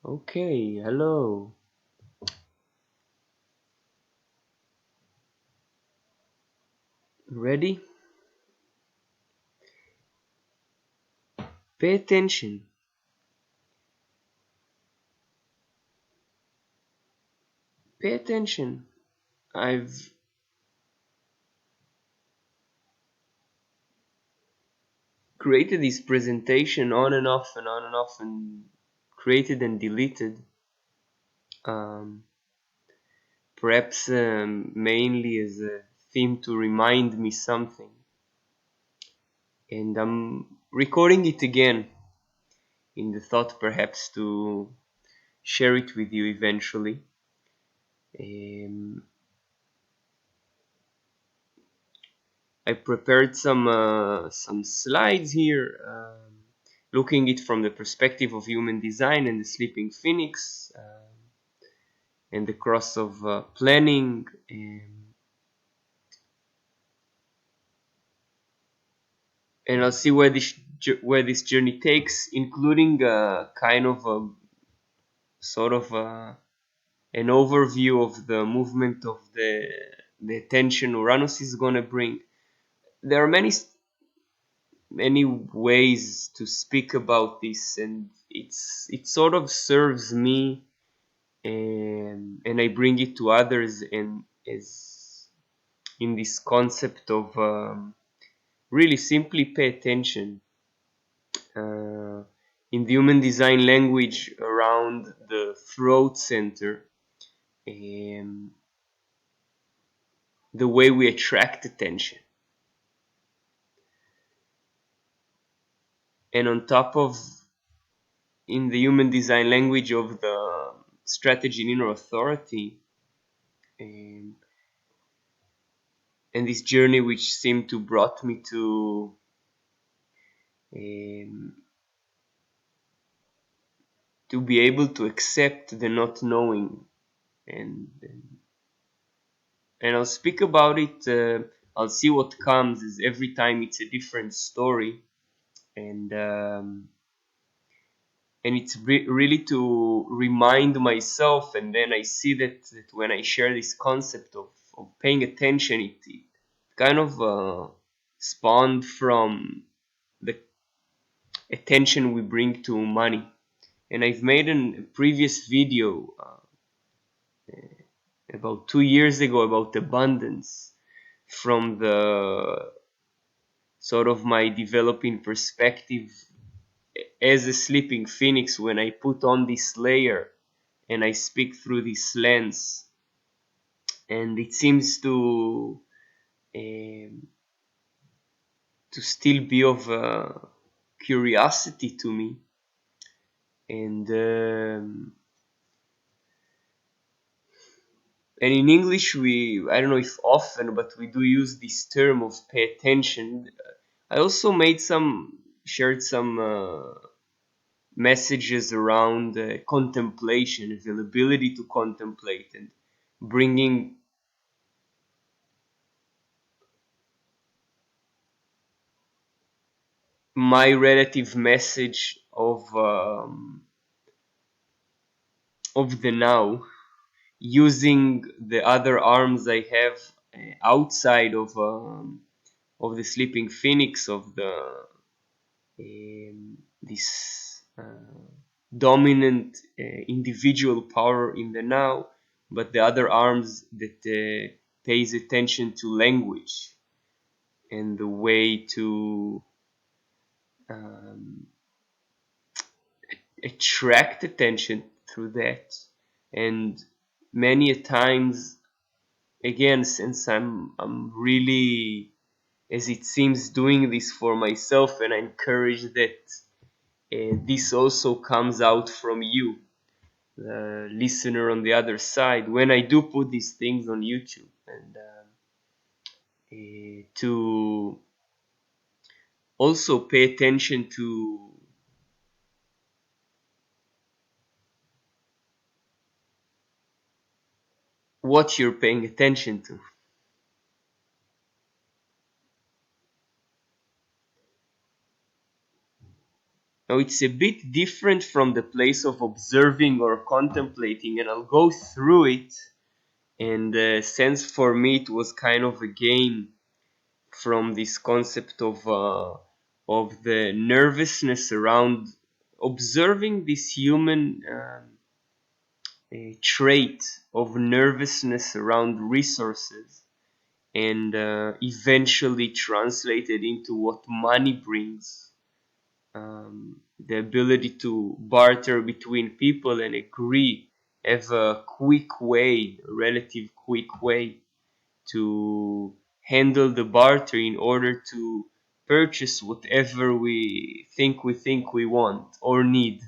Okay, hello. Ready? Pay attention. Pay attention. I've created this presentation on and off and on and off and created and deleted. Um, Perhaps mainly as a theme to remind me something. And I'm recording it again in the thought perhaps to share it with you eventually. Um, I prepared some slides here, looking it from the perspective of human design and the sleeping phoenix, and the cross of planning. And I'll see where this journey takes, including kind of a sort of an overview of the movement of the attention Uranus is gonna bring. There are many ways to speak about this, and it sort of serves me, and I bring it to others, and is in this concept of really simply pay attention, uh, in the human design language around the throat center, um, the way we attract attention, and on top of, in the human design language of the strategy in inner authority, um, and this journey which seemed to brought me um, to be able to accept the not knowing, and I'll speak about it. I'll see what comes, as every time it's a different story, and it's really to remind myself, and then I see that when I share this concept of paying attention, it kind of spawned from the attention we bring to money. And I've made a previous video about 2 years ago about abundance, from the sort of my developing perspective as a sleeping phoenix, when I put on this layer and I speak through this lens, and it seems um, to still be of curiosity to me. And um, and in English, I don't know if often, but we do use this term of pay attention. I also shared some messages around contemplation, availability to contemplate, and bringing my relative message of the now, using the other arms I have outside of the sleeping phoenix, of the this dominant individual power in the now, but the other arms that pays attention to language and the way to um, attract attention through that. And many a times, again, since I'm really, as it seems, doing this for myself, and I encourage that this also comes out from you, the listener on the other side, when I do put these things on YouTube, and to also pay attention to what you're paying attention to. Now it's a bit different from the place of observing or contemplating, and I'll go through it. And since for me it was kind of a game from this concept of the nervousness around observing this human trait of nervousness around resources, and eventually translated into what money brings, the ability to barter between people and agree, have a quick way, a relative quick way to handle the barter in order to purchase whatever we think we want or need.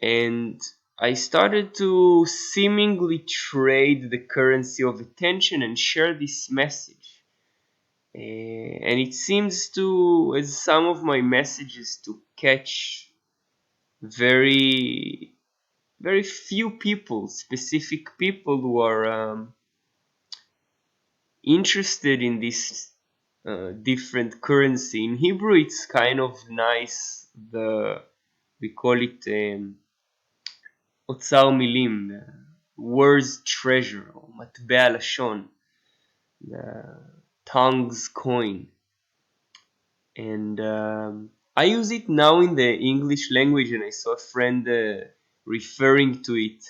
And I started to seemingly trade the currency of attention and share this message. And it seems to, as some of my messages, to catch very, very few people, specific people who are interested in this different currency. In Hebrew, it's kind of nice. We call it אוצר מילים, words treasure, או מטבע לשון, the tongue's coin. And I use it now in the English language, and I saw a friend referring to it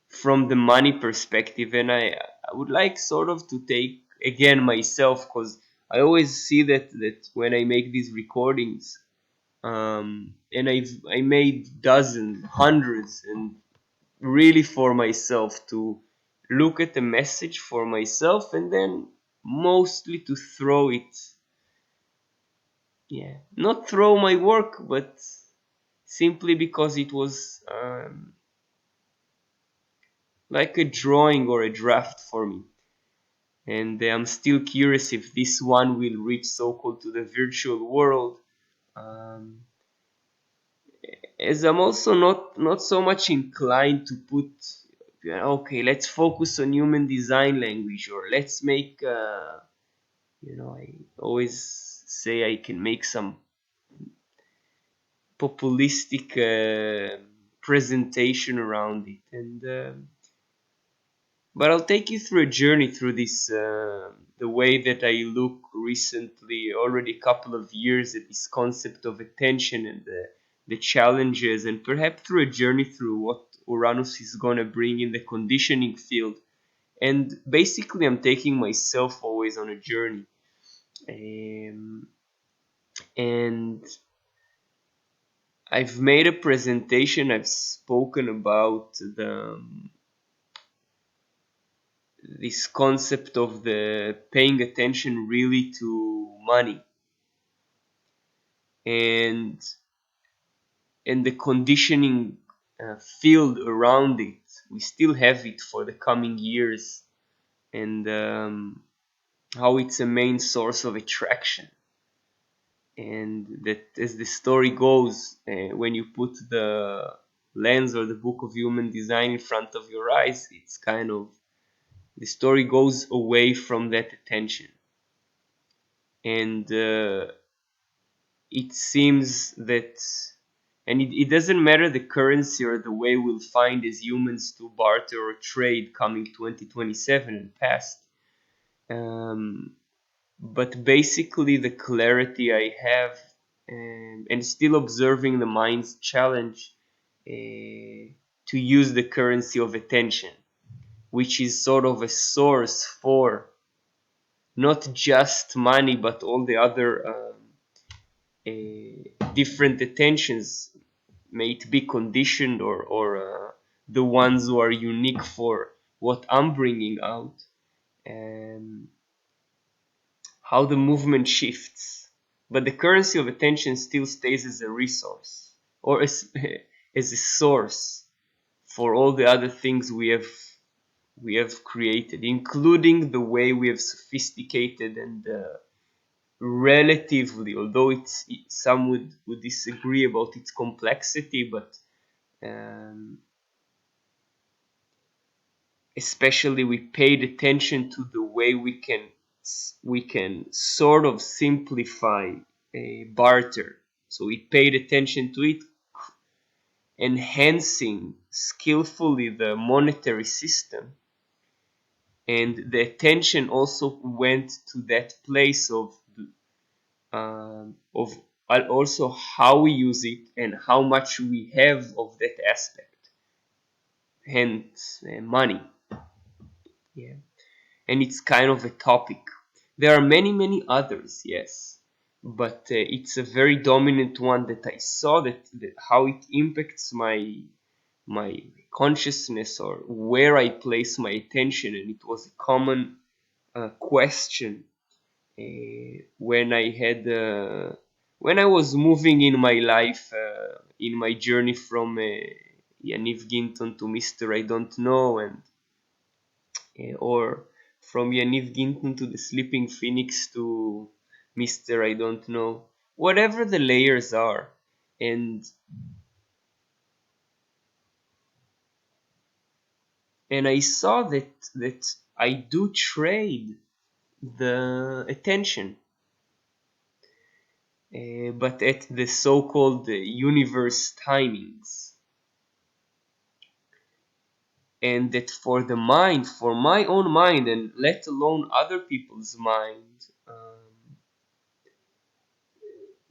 from the money perspective, and I would like sort of to take again myself, because I always see that when I make these recordings, and I made dozens, hundreds, and really for myself, to look at the message for myself, and then mostly to throw it, yeah, not throw my work, but simply because it was like a drawing or a draft for me. And I'm still curious if this one will reach so-called to the virtual world, um, as I'm also not so much inclined to put, okay, let's focus on human design language, or let's make I always say I can make some populistic presentation around it, and but I'll take you through a journey through this, the way that I look recently, already a couple of years, at this concept of attention and the challenges, and perhaps through a journey through what Uranus is going to bring in the conditioning field. And basically, I'm taking myself always on a journey. And I've made a presentation, I've spoken about this concept of the paying attention really to money, and the conditioning field around it. We still have it for the coming years, and how it's a main source of attraction, and that, as the story goes, when you put the lens or the book of human design in front of your eyes, it's kind of, the story goes away from that attention. And it seems that, and it doesn't matter the currency or the way we'll find as humans to barter or trade coming 2027 and past, but basically the clarity I have, and still observing the mind's challenge, to use the currency of attention, which is sort of a source for not just money but all the other different attentions, may it be conditioned or the ones who are unique for what I'm bringing out, and how the movement shifts. But the currency of attention still stays as a resource, or as, as a source for all the other things we have created, including the way we have sophisticated and relatively, although some would disagree about its complexity, but um, especially we paid attention to the way we can we can sort of simplify a barter. So we paid attention to it, enhancing skillfully the monetary system, and the attention also went to that place of also how we use it and how much we have of that aspect, hence money. Yeah, and it's kind of a topic. There are many others, yes, but it's a very dominant one that I saw, that how it impacts my consciousness or where I place my attention, and it was a common question when I had when I was moving in my life, in my journey from Yaniv Ginton to Mr. I Don't Know, and or from Yaniv Ginton to the Sleeping Phoenix to Mr. I Don't Know, whatever the layers are. And I saw that I do trade the attention, but at the so-called universe timings, and that for the mind, for my own mind, and let alone other people's mind,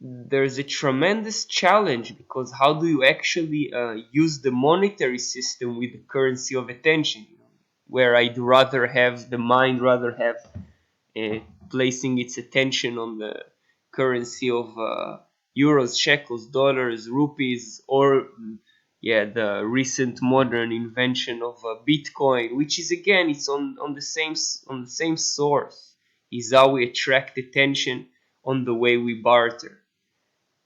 there's a tremendous challenge, because how do you actually use the monetary system with the currency of attention, where I'd rather have the mind rather have placing its attention on the currency of euros, shekels, dollars, rupees, or yeah, the recent modern invention of Bitcoin, which is again, it's on the same source, is how we attract attention on the way we barter.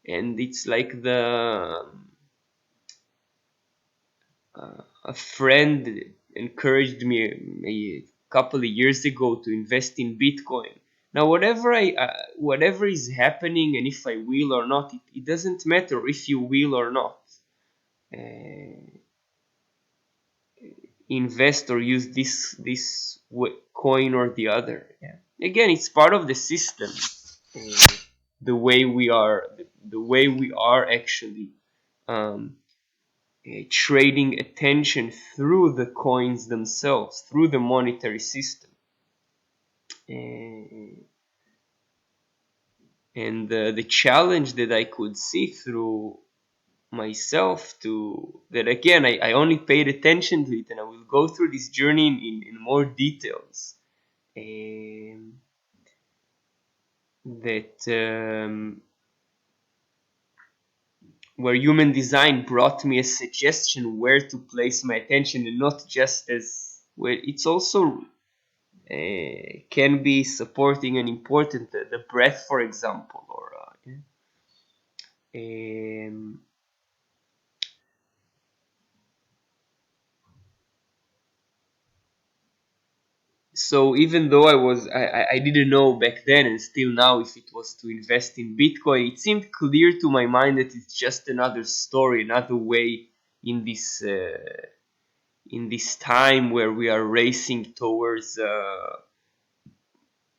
And it's like a friend encouraged me a couple of years ago to invest in Bitcoin. Now, whatever is happening, and if I will or not, it doesn't matter if you will or not invest or use this coin or the other. Yeah. Again, it's part of the system. Uh, the way we are actually um, trading attention through the coins themselves, through the monetary system. Uh, and the challenge that I could see through myself, to that again, I only paid attention to it, and I will go through this journey in more details. Um, that Where human design brought me a suggestion where to place my attention, and not just as where it's also can be supporting and important, the breath, for example, or um, so even though I didn't know back then, and still now, if it was to invest in Bitcoin, it seemed clear to my mind that it's just another story, another way in this time where we are racing towards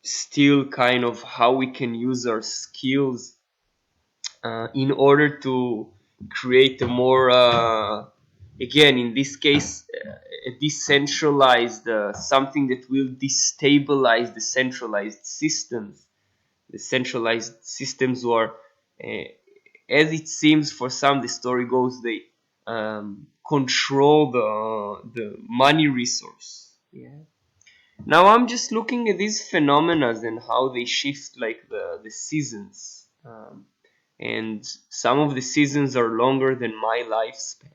still kind of how we can use our skills in order to create a more again, in this case, a decentralized something that will destabilize the centralized systems. The centralized systems who are, as it seems, for some, the story goes, they control the money resource. Yeah. Now I'm just looking at these phenomena and how they shift, like the seasons. And some of the seasons are longer than my lifespan.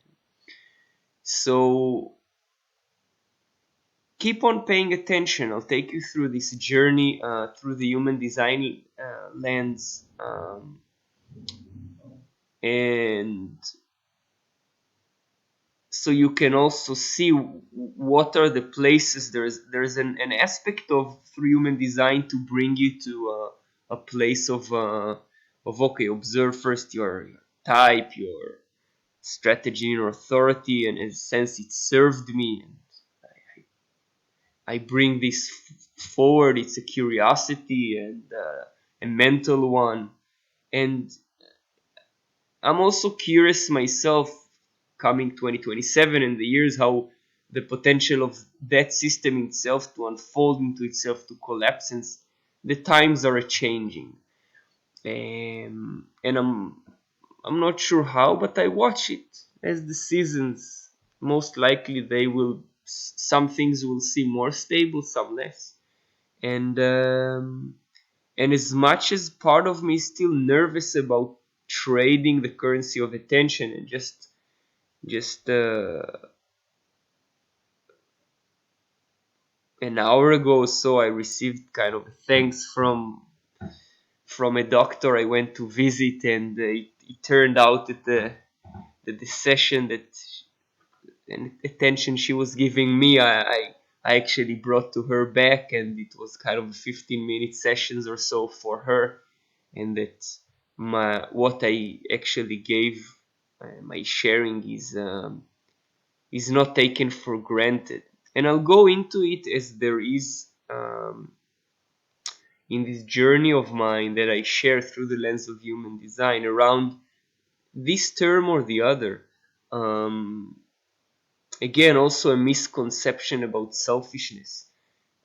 So keep on paying attention. I'll take you through this journey through the human design lens, and so you can also see what are the places. There's an aspect of through human design to bring you to a place of okay, observe first your type, your strategy, your authority, and in a sense it served me, and I bring this forward. It's a curiosity and a mental one, and I'm also curious myself, coming 2027 and the years, how the potential of that system itself to unfold into itself to collapse, since the times are changing. And I'm not sure how, but I watch it as the seasons. Most likely, they will. Some things will seem more stable, some less. And as much as part of me is still nervous about trading the currency of attention, and just an hour ago or so, I received kind of thanks from a doctor I went to visit, and it turned out that the session that and attention she was giving me, I actually brought to her back, and it was kind of 15-minute sessions or so for her, and that my what I actually gave, my sharing is not taken for granted. And I'll go into it as there is, in this journey of mine that I share through the lens of human design, around this term or the other. Um, Again, also a misconception about selfishness.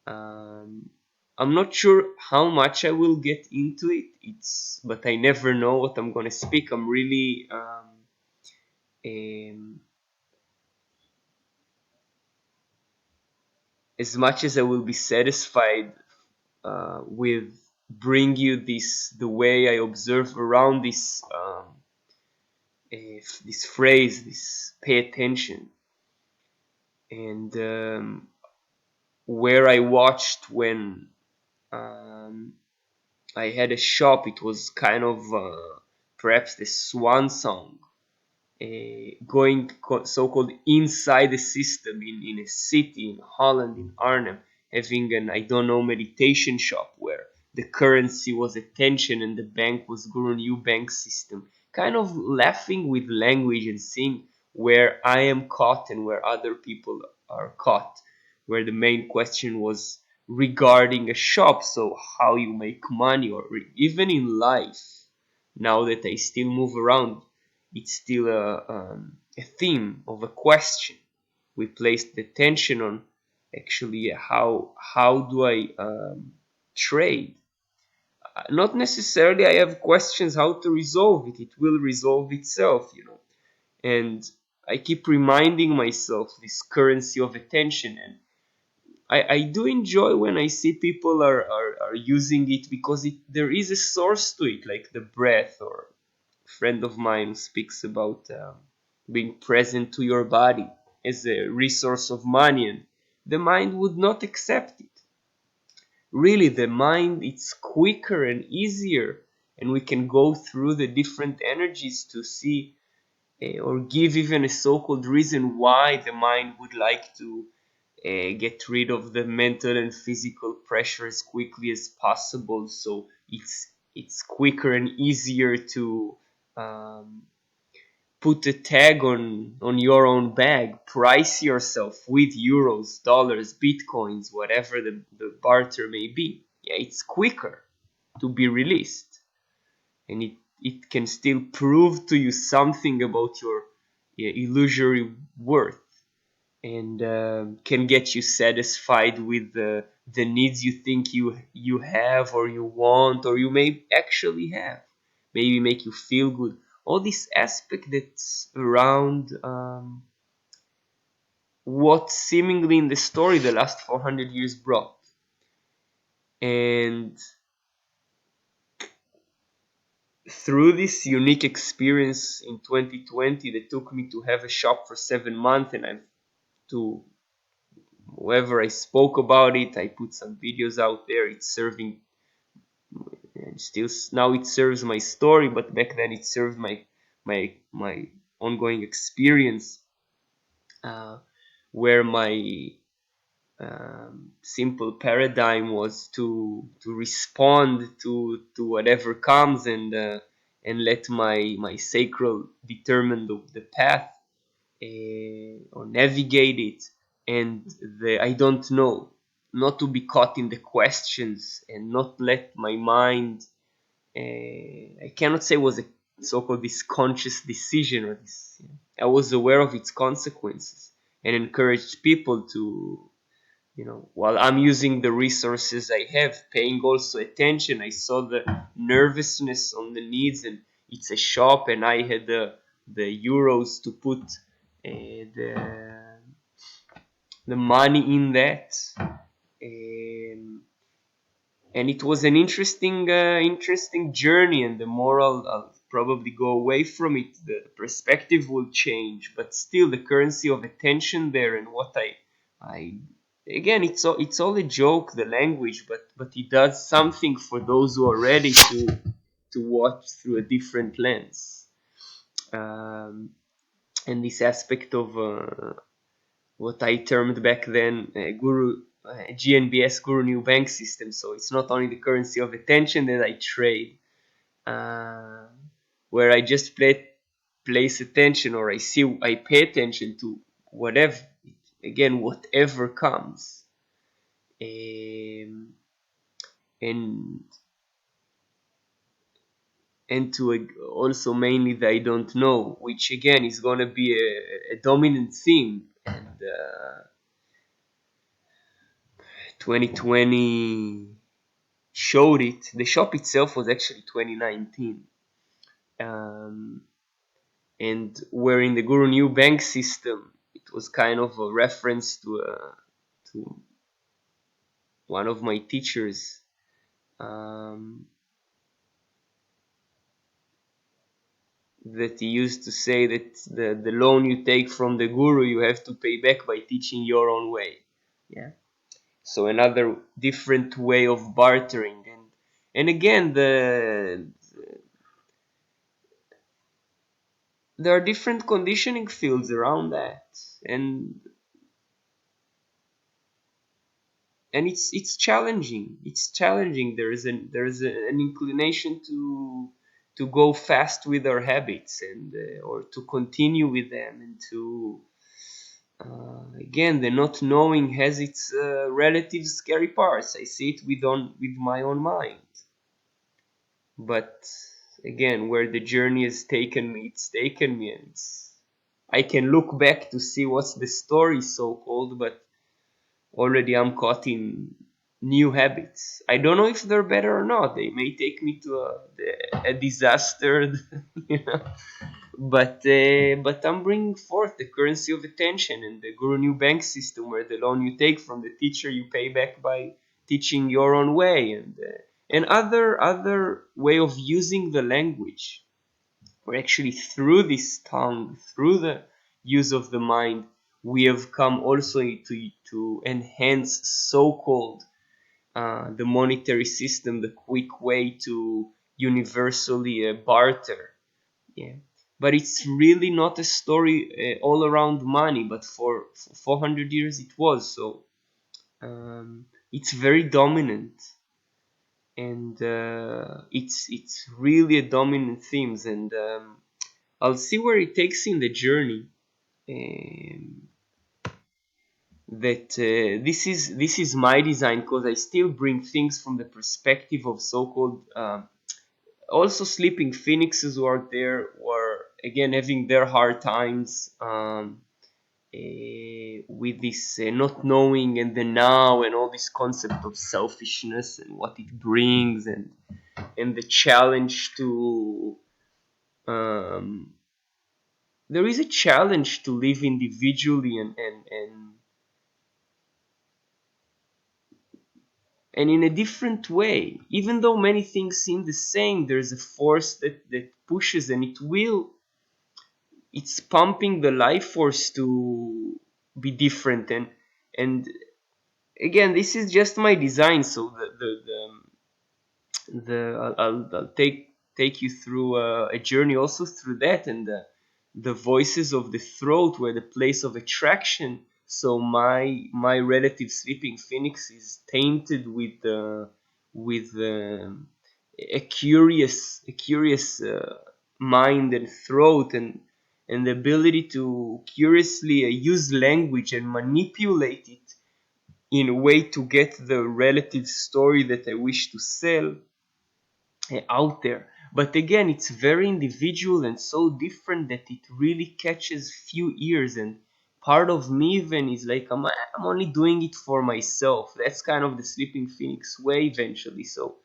Um, I'm not sure how much I will get into it. But I never know what I'm gonna speak. I'm really um, as much as I will be satisfied with bring you the way I observe around this phrase, this pay attention, and where I watched when um, I had a shop. It was kind of perhaps the swan song, going so-called inside the system in a city in Holland, in Arnhem, having an, I don't know, meditation shop where the currency was attention and the bank was Guru New Bank System. Kind of laughing with language and seeing where I am caught and where other people are caught, where the main question was regarding a shop, so how you make money, or even in life. Now that I still move around, it's still a theme of a question. We placed the tension on actually how do I trade. Not necessarily I have questions how to resolve it. It will resolve itself, And I keep reminding myself this currency of attention, and I do enjoy when I see people are using it, because there is a source to it, like the breath, or friend of mine speaks about being present to your body as a resource of money, and the mind would not accept it. Really, the mind, it's quicker and easier, and we can go through the different energies to see, or give even a so-called reason why the mind would like to get rid of the mental and physical pressure as quickly as possible. So it's quicker and easier to um, put a tag on your own bag, price yourself with euros, dollars, bitcoins, whatever the barter may be. Yeah, it's quicker to be released, and it can still prove to you something about your, yeah, illusory worth, and can get you satisfied with the needs you think you have, or you want, or you may actually have, maybe make you feel good. All this aspect that's around what seemingly in the story the last 400 years brought. And through this unique experience in 2020 that took me to have a shop for 7 months, and I've to whoever I spoke about it, I put some videos out there. It's serving, and still now it serves my story, but back then it served my ongoing experience, uh, where my simple paradigm was to respond to whatever comes, and let my sacral determine the path, or navigate it, and the I don't know. not to be caught in the questions and not let my mind. I cannot say it was a so-called this conscious decision or this. I was aware of its consequences and encouraged people to, while I'm using the resources I have, paying also attention. I saw the nervousness on the needs, and it's a shop, and I had the euros to put the money in that. Um, and it was an interesting journey, and the more I'll probably go away from it, the perspective will change, but still the currency of attention there, and what I again, it's all a joke, the language, but it does something for those who are ready to watch through a different lens. And this aspect of what I termed back then Guru GNBS, Guru New Bank System. So it's not only the currency of attention that I trade, uh, where I just place attention, or I pay attention to whatever, again, whatever comes. And to also mainly the I don't know, which again is going to be a dominant theme. And 2020 showed it. The shop itself was actually 2019. And where in the Guru New Bank System, it was kind of a reference to one of my teachers. That he used to say that the loan you take from the guru, you have to pay back by teaching your own way. Yeah. So another different way of bartering. And again, there are different conditioning fields around that. And it's challenging. It's challenging. There is an inclination to go fast with our habits, and or to continue with them, and to again, the not knowing has its relative scary parts. I see it with my own mind. But again, where the journey has taken me, it's taken me, and I can look back to see what's the story, so called, but already I'm caught in new habits. I don't know if they're better or not. They may take me to a disaster, you know. But I'm bringing forth the currency of attention and the Guru New Bank System, where the loan you take from the teacher you pay back by teaching your own way, and other way of using the language, where actually through this tongue, through the use of the mind, we have come also to enhance so-called the monetary system, the quick way to universally barter. Yeah. But it's really not a story all around money, but for 400 years it was. So it's very dominant, and it's really a dominant themes, and I'll see where it takes in the journey. Um, that this is my design, because I still bring things from the perspective of so-called also sleeping phoenixes who are there, or again having their hard times with this not knowing and the now, and all this concept of selfishness and what it brings, and the challenge to there is a challenge to live individually, and in a different way. Even though many things seem the same, there's a force that pushes, and it's pumping the life force to be different. And again, this is just my design, so I'll take you through a journey also through that, and the voices of the throat were the place of attraction. So my relative sleeping phoenix is tainted with a curious mind and throat, and the ability to curiously use language and manipulate it in a way to get the relative story that I wish to sell out there. But again, it's very individual and so different that it really catches few ears. And part of me even is like, I'm only doing it for myself. That's kind of the Sleeping Phoenix way eventually. So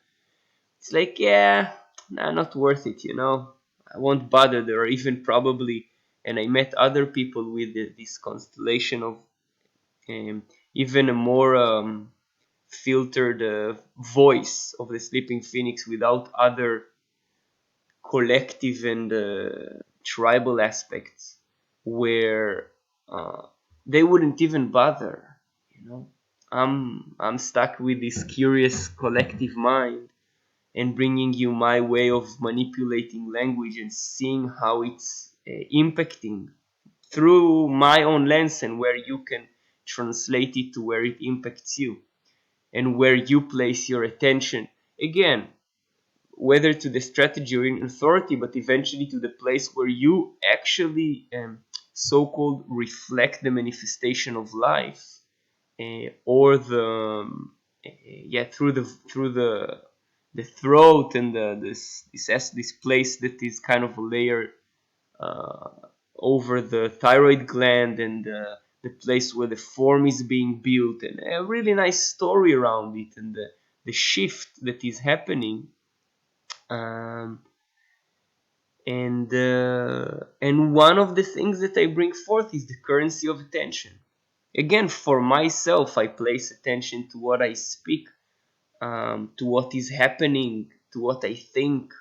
it's like, yeah, nah, not worth it, you know. I won't bother. There are even probably, and I met other people with this constellation of um, even a more filtered voice of the Sleeping Phoenix without other collective and tribal aspects where uh, they wouldn't even bother, you know. I'm stuck with this curious collective mind and bringing you my way of manipulating language and seeing how it's impacting through my own lens, and where you can translate it to where it impacts you and where you place your attention. Again, whether to the strategy or in authority, but eventually to the place where you actually so-called reflect the manifestation of life, or the yeah, through the throat and this place that is kind of a layer uh, over the thyroid gland, and the place where the form is being built, and a really nice story around it, and the shift that is happening. um, and one of the things that I bring forth is the currency of attention. Again, for myself, I place attention to what I speak, to what is happening, to what I think.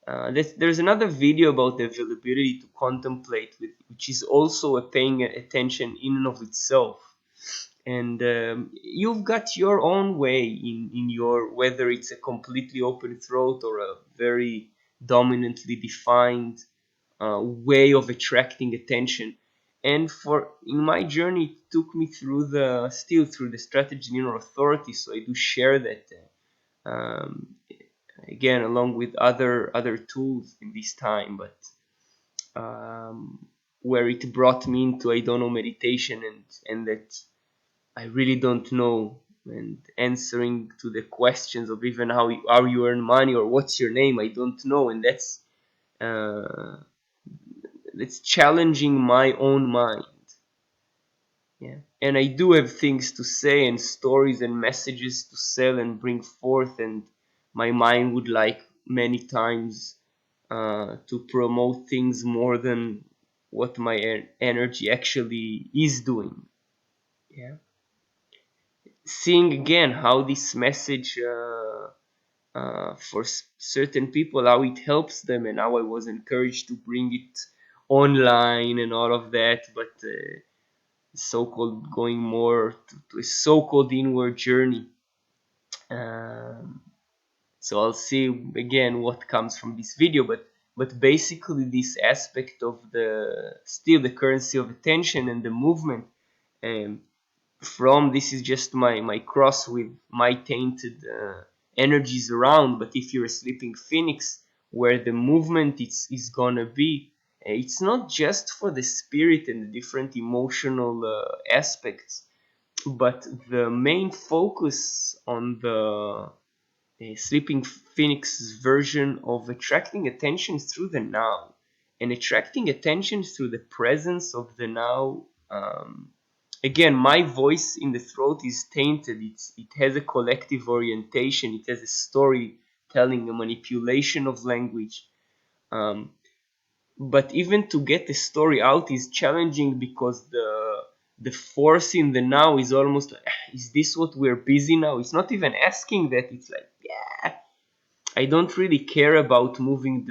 There's another video about the availability to contemplate, which is also a paying attention in and of itself. And you've got your own way in your, whether it's a completely open throat or a very dominantly defined way of attracting attention. And for in my journey, it took me through the strategy and inner authority. So I do share that again, along with other tools in this time, but where it brought me into, I don't know, meditation, and that I really don't know, and answering to the questions of even how you earn money or what's your name, I don't know. And uh, that's challenging my own mind. Yeah, and I do have things to say and stories and messages to sell and bring forth, and my mind would like many times to promote things more than what my energy actually is doing. Yeah, seeing again how this message for certain people, how it helps them, and how I was encouraged to bring it online and all of that, but so-called going more to a so-called inward journey. Um, so I'll see again what comes from this video, but basically this aspect of the still the currency of attention and the movement, um, from this is just my cross with my tainted energies around. But if you're a sleeping phoenix, where the movement is gonna be, it's not just for the spirit and the different emotional aspects, but the main focus on the Sleeping Phoenix's version of attracting attention through the now, and attracting attention through the presence of the now. Again, my voice in the throat is tainted. It has a collective orientation. It has a story telling, a manipulation of language. Um, but even to get the story out is challenging, because the force in the now is almost like, is this what we're busy now? It's not even asking that. It's like, yeah, I don't really care about moving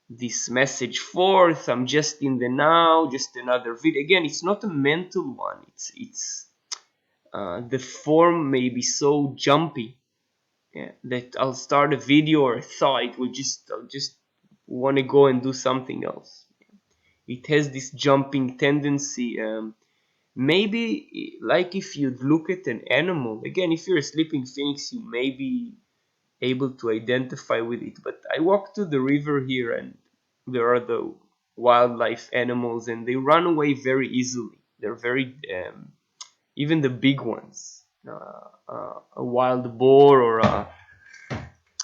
this message forth. I'm just in the now, just another video. Again, it's not a mental one. It's the form may be so jumpy, yeah, that I'll start a video or a thought. I'll just want to go and do something else. It has this jumping tendency. Maybe like if you look at an animal. Again, if you're a sleeping phoenix, you may be able to identify with it. But I walk to the river here, and there are the wildlife animals, and they run away very easily. They're very even the big ones, a wild boar or a,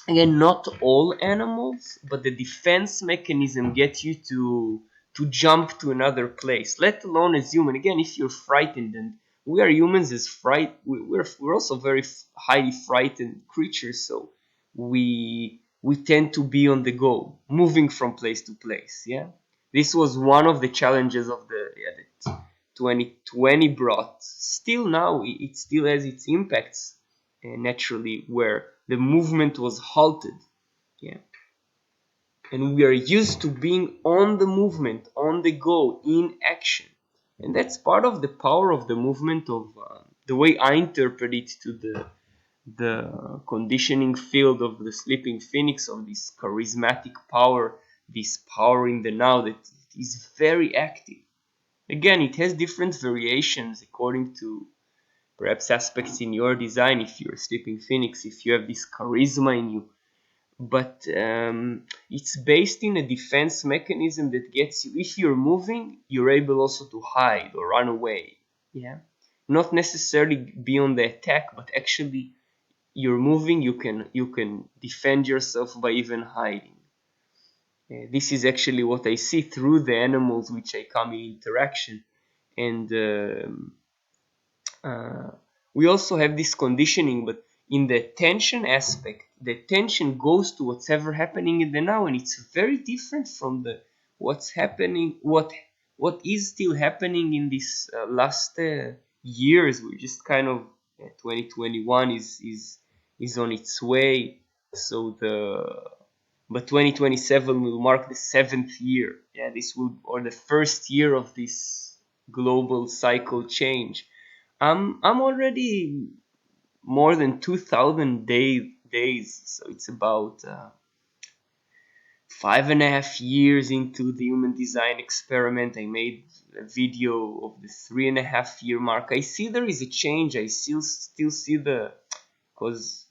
again, not all animals, but the defense mechanism gets you to jump to another place, let alone as human. Again, if you're frightened, and we are humans as we're also very highly frightened creatures, so we tend to be on the go, moving from place to place. Yeah, this was one of the challenges of the, yeah, that 2020 brought. Still now, it still has its impacts, naturally, where the movement was halted. Yeah, and we are used to being on the movement, on the go, in action, and that's part of the power of the movement, of the way I interpret it, to the conditioning field of the sleeping phoenix, of this charismatic power, this power in the now that is very active. Again, it has different variations according to perhaps aspects in your design. If you're a sleeping phoenix, if you have this charisma in you, but it's based in a defense mechanism that gets you, if you're moving, you're able also to hide or run away. Yeah, not necessarily be on the attack, but actually you're moving, you can defend yourself by even hiding. This is actually what I see through the animals which I come in interaction. And uh, we also have this conditioning, but in the attention aspect, the attention goes to whatever happening in the now, and it's very different from the what's happening, what is still happening in this last years. We just kind of, 2021 is on its way, so the but 2027 will mark the seventh year. Yeah, this will, or the first year of this global cycle change. I'm already more than 2,000 days, so it's about 5.5 years into the human design experiment. I made a video of the 3.5 year mark. I see there is a change. I still see the, because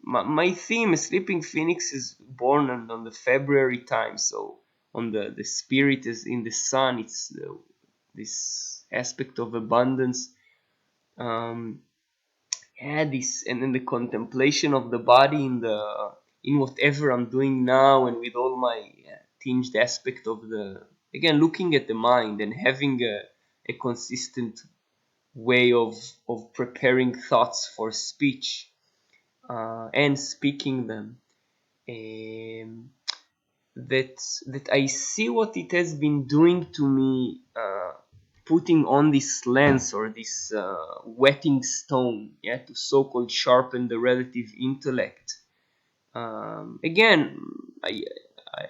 my theme, Sleeping Phoenix, is born on the February time, so on the spirit is in the sun. It's this aspect of abundance. Um, yeah, this, and then the contemplation of the body in the, in whatever I'm doing now, and with all my tinged aspect of the, again, looking at the mind and having a consistent way of preparing thoughts for speech, and speaking them. Um, that I see what it has been doing to me, putting on this lens, or this whetting stone, yeah, to so-called sharpen the relative intellect. Again, I, I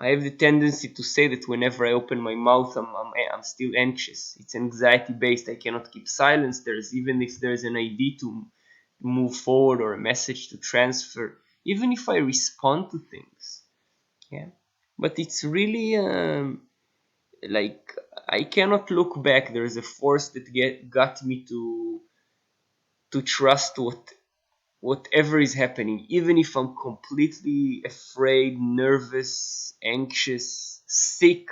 I have the tendency to say that whenever I open my mouth, I'm still anxious. It's anxiety based. I cannot keep silence. There's, even if there's an idea to move forward or a message to transfer, even if I respond to things. Yeah, but it's really, like, I cannot look back. There's a force that got me to trust whatever is happening, even if I'm completely afraid, nervous, anxious, sick,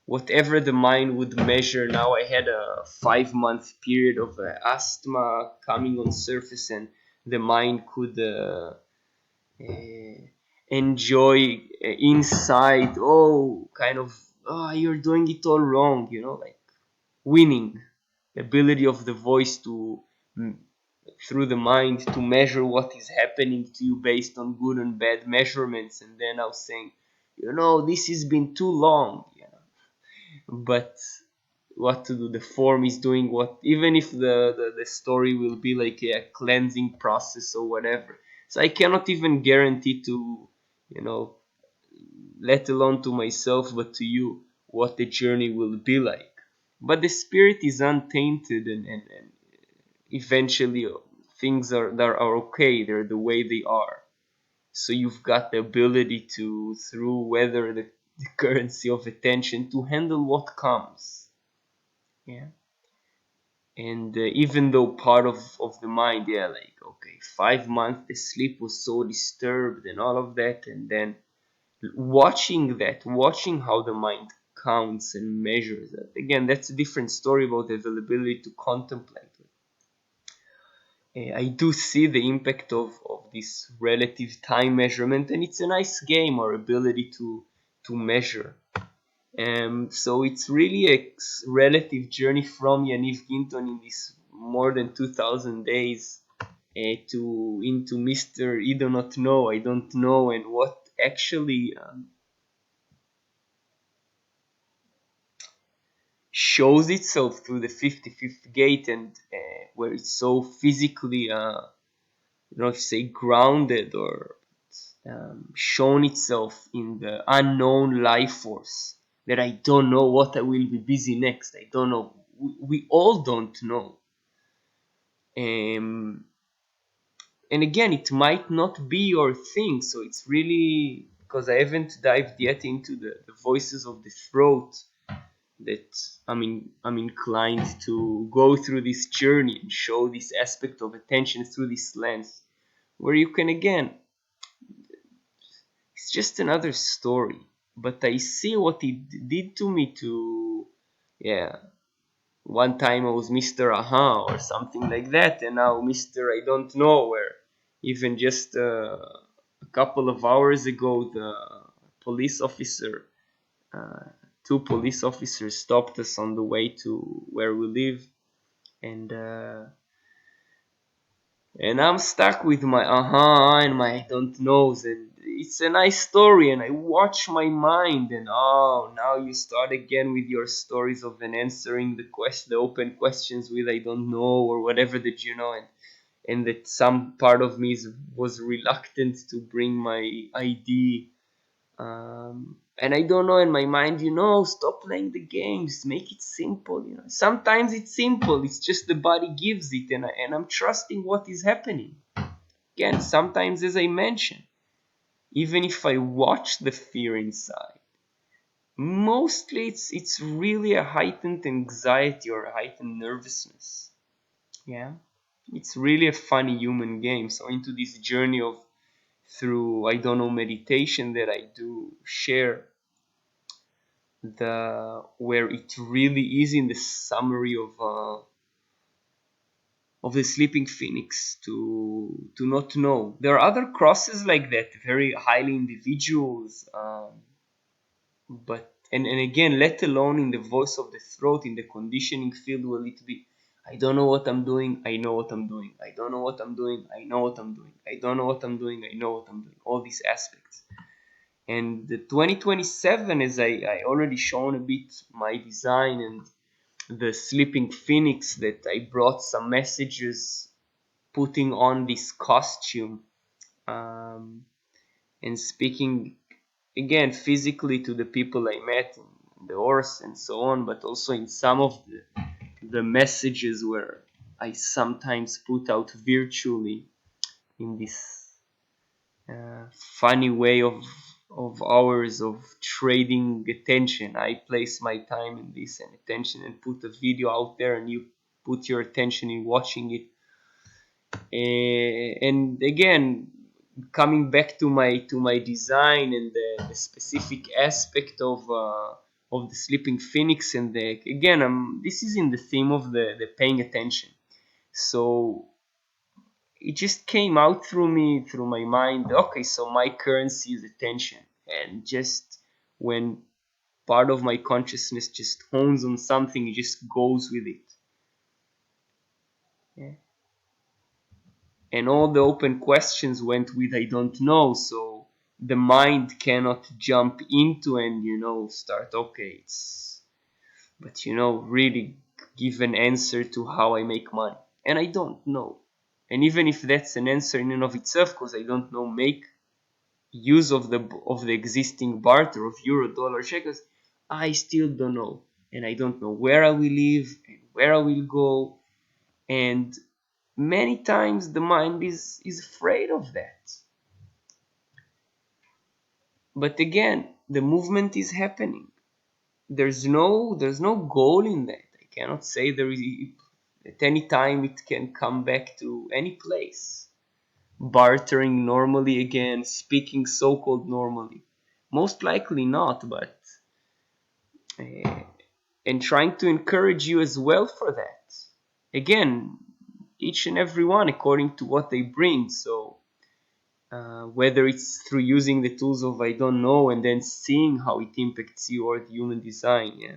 whatever the mind would measure. Now I had a 5 month period of asthma coming on surface, and the mind could uh, enjoy inside, oh, kind of, oh, you're doing it all wrong, like winning, the ability of the voice to, mm, through the mind, to measure what is happening to you based on good and bad measurements, and then I was saying, this has been too long, but what to do, the form is doing what, even if the story will be like a cleansing process or whatever. So I cannot even guarantee to, you know let alone to myself, but to you, what the journey will be like. But the spirit is untainted, and eventually things are okay, they're the way they are. So you've got the ability to, through whether the currency of attention, to handle what comes. Yeah. And even though part of the mind, yeah, like, okay, 5 months the sleep was so disturbed and all of that, and then watching how the mind counts and measures that. Again, that's a different story about the availability to contemplate. I do see the impact of this relative time measurement, and it's a nice game, our ability to measure. So it's really a relative journey from Yaniv Ginton in this more than 2,000 days to into Mr. I do not know, I don't know, and what actually shows itself through the 55th gate, and where it's so physically, I don't know if you say grounded or shown itself in the unknown life force that I don't know what I will be busy next. I don't know. We all don't know. Um, and again, it might not be your thing. So it's really because I haven't dived yet into the voices of the throat that I'm inclined to go through this journey and show this aspect of attention through this lens, where you can again, it's just another story, but I see what it did to me. To yeah, one time I was Mr. Aha or something like that, and now Mr. I don't know, where even just a couple of hours ago the police officer, uh, two police officers stopped us on the way to where we live, and I'm stuck with my and my I don't knows, and it's a nice story, and I watch my mind, and now you start again with your stories of an answering the open questions with I don't know or whatever that you know, and that some part of me was reluctant to bring my ID, and I don't know, in my mind, stop playing the games, make it simple. Sometimes it's simple, it's just the body gives it, and I'm trusting what is happening. Again, sometimes, as I mentioned, even if I watch the fear inside, mostly it's really a heightened anxiety or a heightened nervousness. Yeah, it's really a funny human game. So into this journey of through I don't know meditation that I do share, the where it really is in the summary of the sleeping phoenix to not know. There are other crosses like that, very highly individuals, but and again, let alone in the voice of the throat, in the conditioning field, will it be I don't know what I'm doing, I know what I'm doing, I don't know what I'm doing, I know what I'm doing, I don't know what I'm doing, I know what I'm doing, all these aspects. And the 2027, as I already shown a bit my design and the sleeping phoenix, that I brought some messages putting on this costume, um, and speaking again physically to the people I met in the horse and so on, but also in some of the messages where I sometimes put out virtually in this funny way of hours of trading attention. I place my time in this and attention and put a video out there, and you put your attention in watching it. And again, coming back to my design and the specific aspect of the sleeping phoenix, and again, this is in the theme of the paying attention. So it just came out through me, through my mind. Okay, so my currency is attention, and just when part of my consciousness just hones on something, it just goes with it. Yeah. And all the open questions went with I don't know, so the mind cannot jump into and start, okay, it's but really give an answer to how I make money, and I don't know. And even if that's an answer in and of itself, because I don't know, make use of the existing barter of euro, dollar, shekels, I still don't know, and I don't know where I will live and where I will go, and many times the mind is afraid of that. But again, the movement is happening. There's no goal in that. I cannot say there is at any time it can come back to any place. Bartering normally again, speaking so-called normally. Most likely not, but uh, and trying to encourage you as well for that. Again, each and every one according to what they bring. So whether it's through using the tools of I don't know and then seeing how it impacts you or the human design, yeah,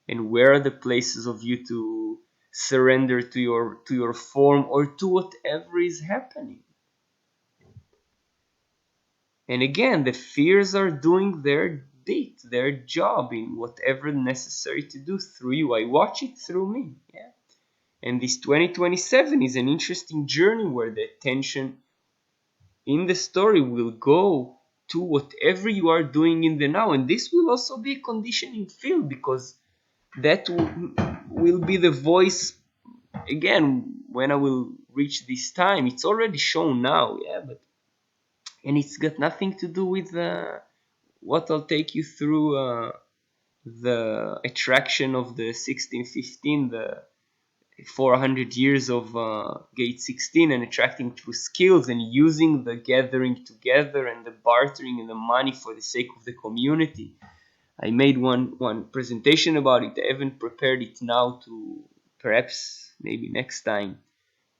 and where are the places of you to surrender to your form or to whatever is happening. And again, the fears are doing their bit, their job in whatever necessary to do through you. I watch it through me, yeah. And this 2027 is an interesting journey where the attention in the story will go to whatever you are doing in the now. And this will also be a conditioning field, because that will be the voice again when I will reach this time. It's already shown now, yeah, but and it's got nothing to do with what I'll take you through, the attraction of the 1615, the 400 years of gate 16, and attracting through skills and using the gathering together and the bartering and the money for the sake of the community. I made one presentation about it. I haven't prepared it now, to perhaps maybe next time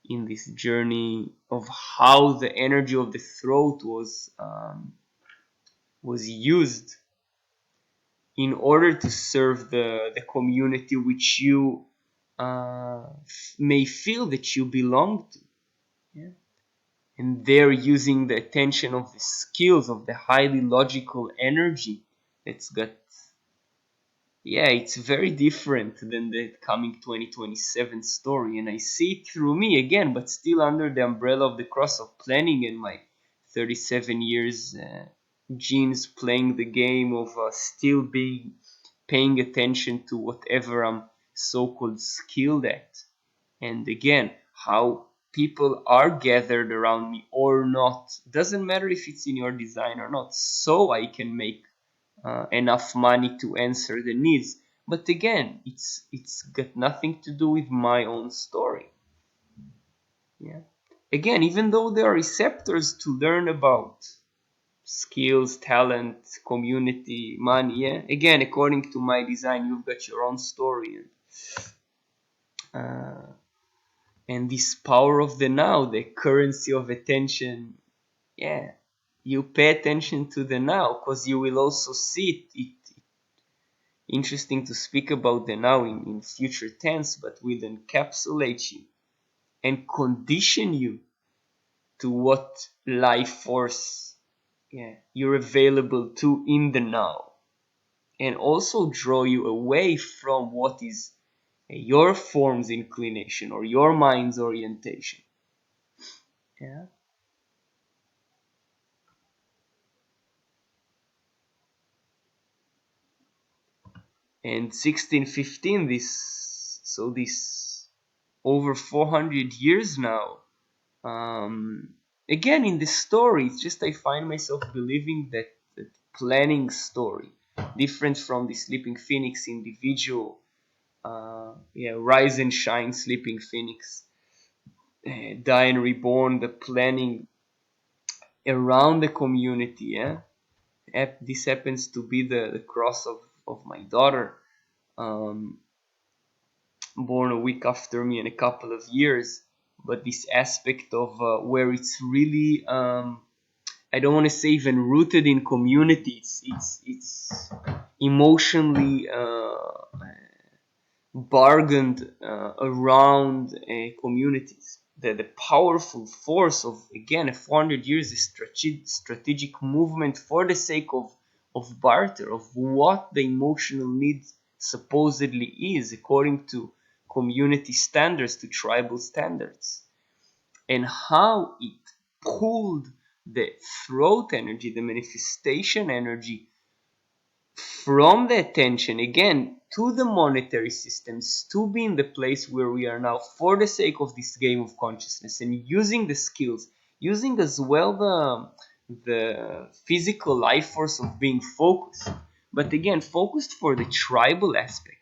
in this journey of how the energy of the throat was used in order to serve the community which you may feel that you belong to. Yeah? And they're using the attention of the skills of the highly logical energy that's got, yeah, it's very different than the coming 2027 story. And I see it through me again, but still under the umbrella of the cross of planning and my 37 years genes playing the game of still being paying attention to whatever I'm so-called skilled at. And again, how people are gathered around me or not, doesn't matter if it's in your design or not, so I can make enough money to answer the needs. But again, it's got nothing to do with my own story. Yeah. Again, even though there are receptors to learn about skills, talent, community, money, yeah. Again, according to my design, you've got your own story, uh, and this power of the now, the currency of attention. Yeah, you pay attention to the now, because you will also see it. Interesting to speak about the now in future tense, but will encapsulate you and condition you to what life force, yeah, you're available to in the now, and also draw you away from what is your form's inclination or your mind's orientation. Yeah. And 1615, this over 400 years now. Um, Again, in this story, it's just I find myself believing that planning story, different from the Sleeping Phoenix individual, yeah, rise and shine, Sleeping Phoenix, die and reborn, the planning around the community. Yeah, this happens to be the cross of my daughter, um, born a week after me in a couple of years. But this aspect of where it's really, I don't want to say even rooted in community. It's emotionally bargained around communities. The powerful force of, again, a 400 years is strategic movement for the sake of barter, of what the emotional need supposedly is according to community standards, to tribal standards, and how it pulled the throat energy, the manifestation energy, from the attention again to the monetary systems, to be in the place where we are now for the sake of this game of consciousness, and using the skills, using as well the physical life force of being focused, but again focused for the tribal aspects.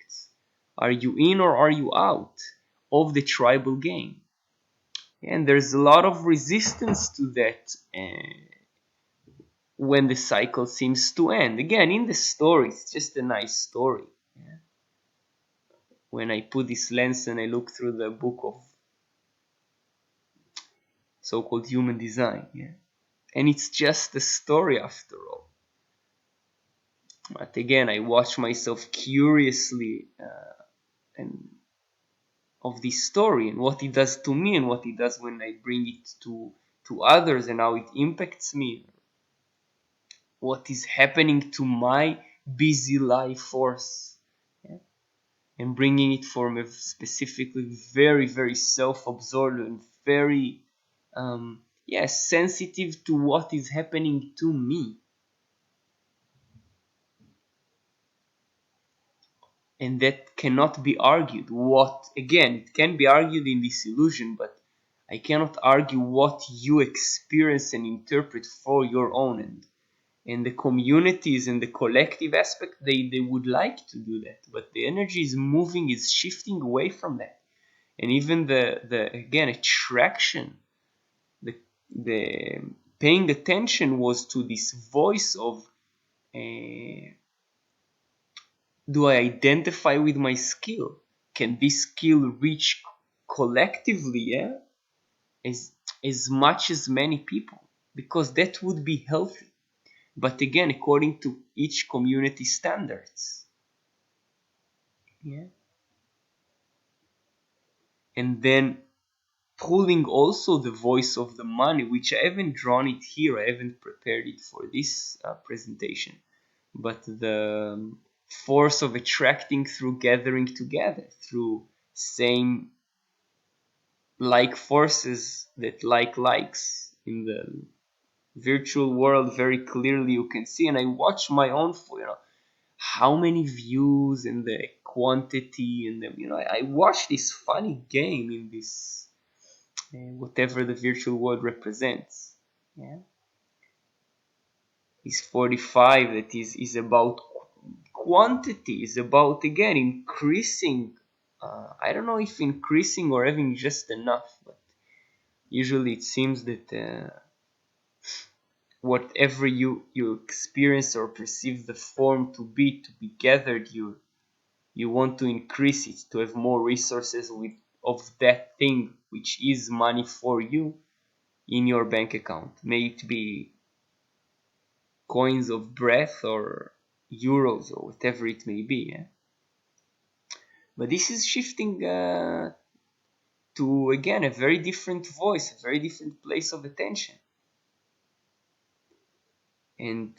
Are you in or are you out of the tribal game? And there's a lot of resistance to that, when the cycle seems to end. Again, in the story, it's just a nice story. Yeah? When I put this lens and I look through the book of so-called human design, yeah, and it's just a story after all. But again, I watch myself curiously and of this story and what it does to me and what it does when I bring it to others and how it impacts me. What is happening to my busy life force, yeah? And bringing it from a specifically very, very self-absorbed and very sensitive to what is happening to me. And that cannot be argued. What, again, it can be argued in this illusion, but I cannot argue what you experience and interpret for your own end. And the communities and the collective aspect, they would like to do that, but the energy is moving, is shifting away from that. And even the again, attraction, the paying attention was to this voice of do I identify with my skill? Can this skill reach collectively, yeah, as much as many people? Because that would be healthy. But again, according to each community standards. Yeah. And then pulling also the voice of the money, which I haven't drawn it here, I haven't prepared it for this presentation, but the force of attracting through gathering together, through same like forces that likes in the virtual world. Very clearly you can see, and I watch my own for how many views and the quantity and the I watch this funny game in this whatever the virtual world represents. Yeah, is 45 that is about quantity, is about again increasing. I don't know if increasing or having just enough, but usually it seems that whatever you experience or perceive the form to be gathered, you want to increase it, to have more resources with of that thing which is money for you in your bank account. May it be coins of breath or euros or whatever it may be. Yeah? But this is shifting to again a very different voice, a very different place of attention. And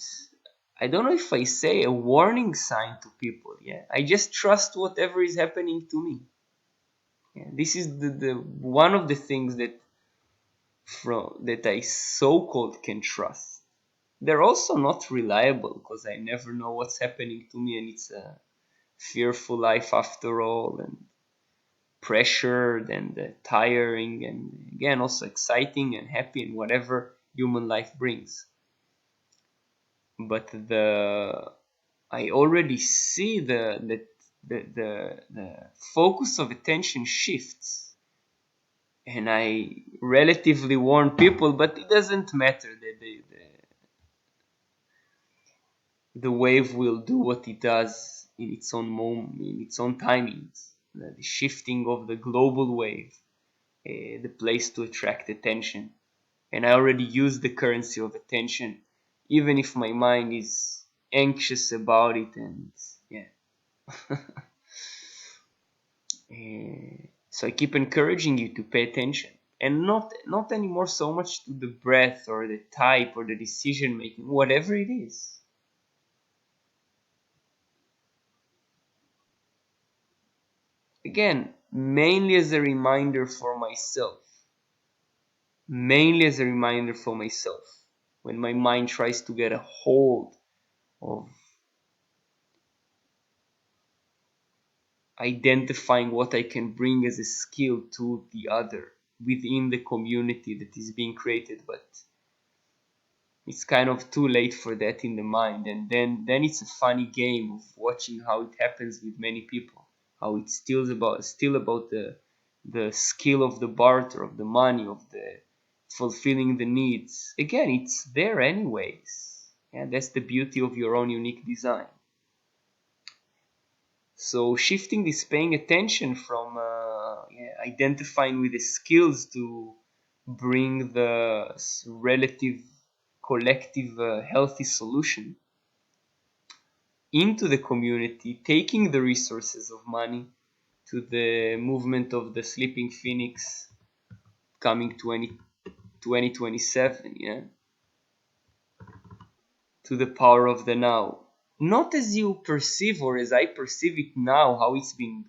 I don't know if I say a warning sign to people. Yeah, I just trust whatever is happening to me. Yeah, this is the one of the things that I so-called can trust. They're also not reliable because I never know what's happening to me, and it's a fearful life after all, and pressured and tiring, and again also exciting and happy and whatever human life brings. But I already see the focus of attention shifts, and I relatively warn people, but it doesn't matter. The wave will do what it does in its own moment, in its own timings. The shifting of the global wave, the place to attract attention. And I already use the currency of attention, even if my mind is anxious about it. And yeah. So I keep encouraging you to pay attention, and not anymore so much to the breath or the type or the decision making, whatever it is. Again, mainly as a reminder for myself. Mainly as a reminder for myself. When my mind tries to get a hold of identifying what I can bring as a skill to the other within the community that is being created, but it's kind of too late for that in the mind. And then it's a funny game of watching how it happens with many people, how it's still about the skill of the barter, of the money, of the fulfilling the needs. Again, it's there anyways. Yeah, that's the beauty of your own unique design. So shifting this, paying attention from identifying with the skills to bring the relative collective healthy solution into the community, taking the resources of money to the movement of the sleeping phoenix coming 2027, yeah, to the power of the now. Not as you perceive or as I perceive it now, how it's been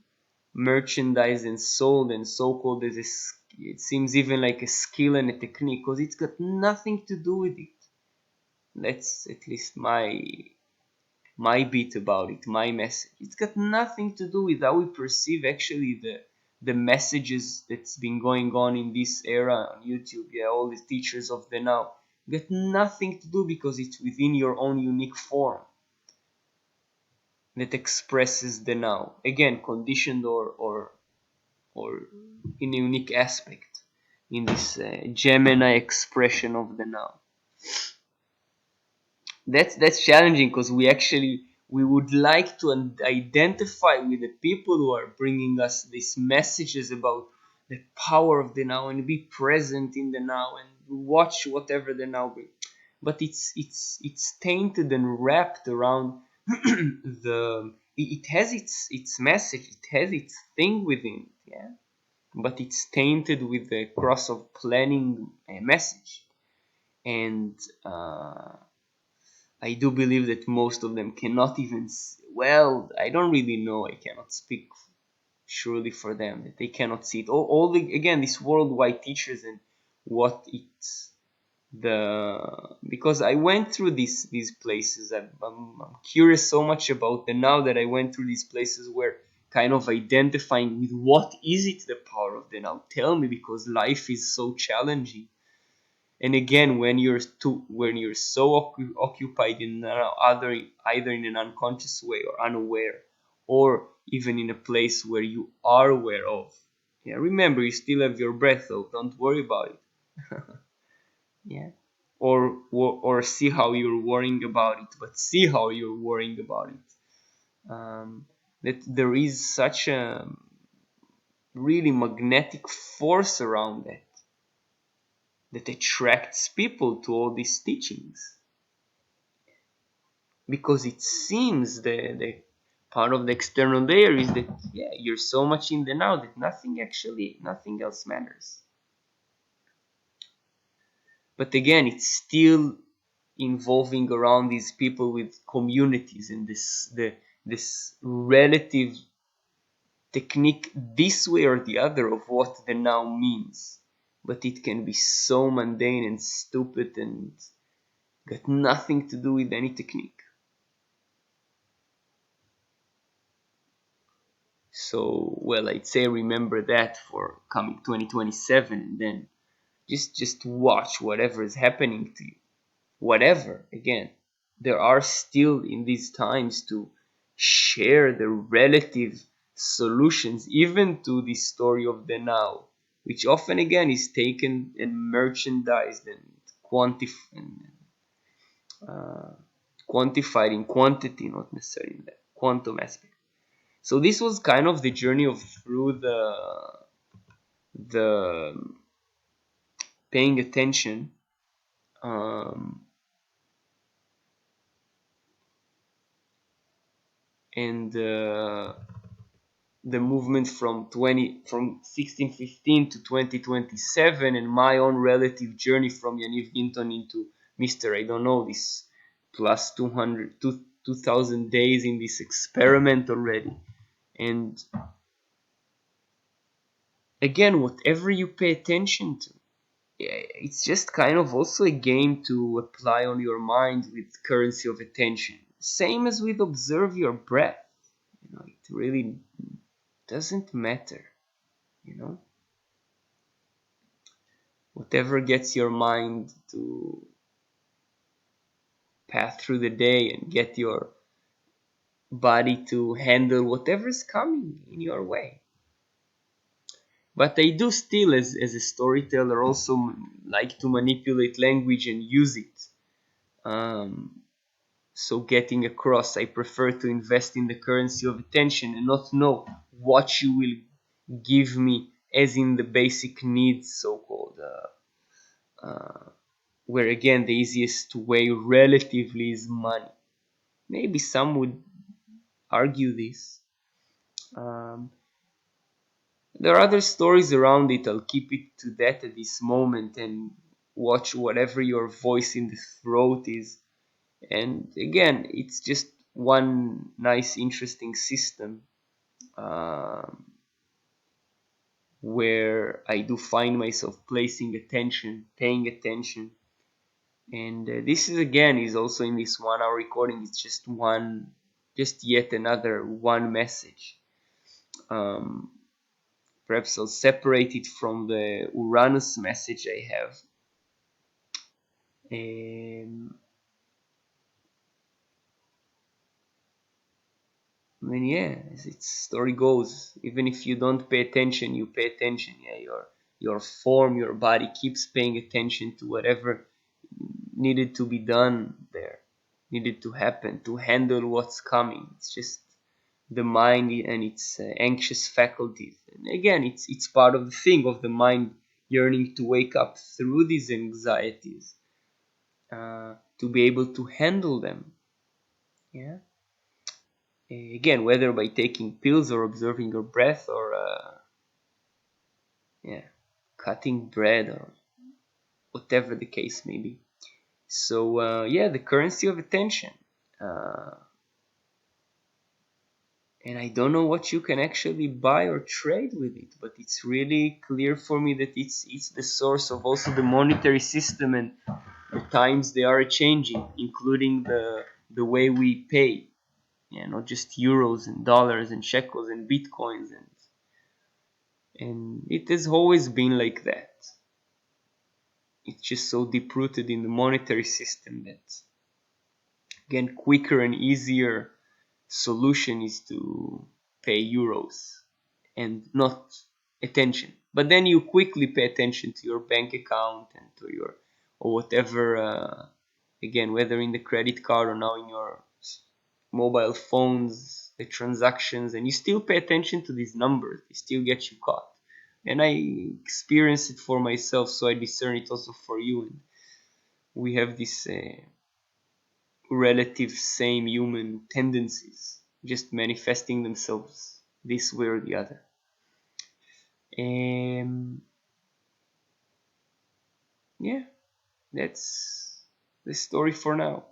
merchandised and sold and so called as it seems even like a skill and a technique, because it's got nothing to do with it. That's at least my bit about it, my message. It's got nothing to do with how we perceive actually the messages that's been going on in this era on YouTube. Yeah, all the teachers of the now. Got nothing to do because it's within your own unique form that expresses the now. Again, conditioned or in a unique aspect in this Gemini expression of the now. That's challenging because we would like to identify with the people who are bringing us these messages about the power of the now and be present in the now and watch whatever the now brings. But it's tainted and wrapped around the it has its message, it has its thing within it, yeah, but it's tainted with the cross of planning a message. And I do believe that most of them cannot even, well, I don't really know, I cannot speak surely for them, that they cannot see it. All the, again, these worldwide teachers and what it's because I went through these places. I'm curious so much about them now that I went through these places where kind of identifying with what is it the power of the now. Tell me, because life is so challenging. And again, when you're so occupied in either in an unconscious way or unaware, or even in a place where you are aware of. Yeah, remember, you still have your breath, though. Don't worry about it. Yeah, or see how you're worrying about it, but see how you're worrying about it. That there is such a really magnetic force around that attracts people to all these teachings, because it seems the part of the external layer is that, yeah, you're so much in the now that nothing else matters. But again, it's still involving around these people with communities and this relative technique this way or the other of what the now means. But it can be so mundane and stupid and got nothing to do with any technique. So, well, I'd say remember that for coming 2027, and then just watch whatever is happening to you. Whatever, again, there are still in these times to share the relative solutions even to the story of the now, which often again is taken and merchandised and uh, quantified in quantity, not necessarily in the quantum aspect. So this was kind of the journey of through the paying attention, um, and the movement from 1615 to 2027, and my own relative journey from Yaniv Ginton into Mr. I don't know, this plus 2,000 days in this experiment already. And again, whatever you pay attention to, it's just kind of also a game to apply on your mind with currency of attention. Same as with observe your breath. It really doesn't matter, you know. Whatever gets your mind to pass through the day and get your body to handle whatever's coming in your way. But I do still, as a storyteller, also like to manipulate language and use it. So getting across, I prefer to invest in the currency of attention and not know what you will give me as in the basic needs, so-called, where again the easiest way relatively is money. Maybe some would argue this. Um, there are other stories around it. I'll keep it to that at this moment and watch whatever your voice in the throat is. And again, it's just one nice, interesting system, um, where I do find myself placing attention, paying attention. And this is again is also in this 1 hour recording. It's just one, just yet another one message. Um, Perhaps I'll separate it from the Uranus message I have. Um, And yeah, as its story goes, even if you don't pay attention, you pay attention. Yeah, your form, your body keeps paying attention to whatever needed to be done there, needed to happen to handle what's coming. It's just the mind and its anxious faculties. And again, it's part of the thing of the mind yearning to wake up through these anxieties, to be able to handle them. Yeah. Again, whether by taking pills or observing your breath or yeah, cutting bread or whatever the case may be. So yeah, the currency of attention. Uh, and I don't know what you can actually buy or trade with it, but it's really clear for me that it's the source of also the monetary system, and the times they are changing, including the way we pay. Yeah, not just euros and dollars and shekels and bitcoins, and it has always been like that. It's just so deep rooted in the monetary system that, again, quicker and easier solution is to pay euros and not attention. But then you quickly pay attention to your bank account and to your, or whatever, again, whether in the credit card or now in your mobile phones, the transactions, and you still pay attention to these numbers. They still get you caught. And I experience it for myself, so I discern it also for you. And we have this relative same human tendencies, just manifesting themselves this way or the other. Yeah, that's the story for now.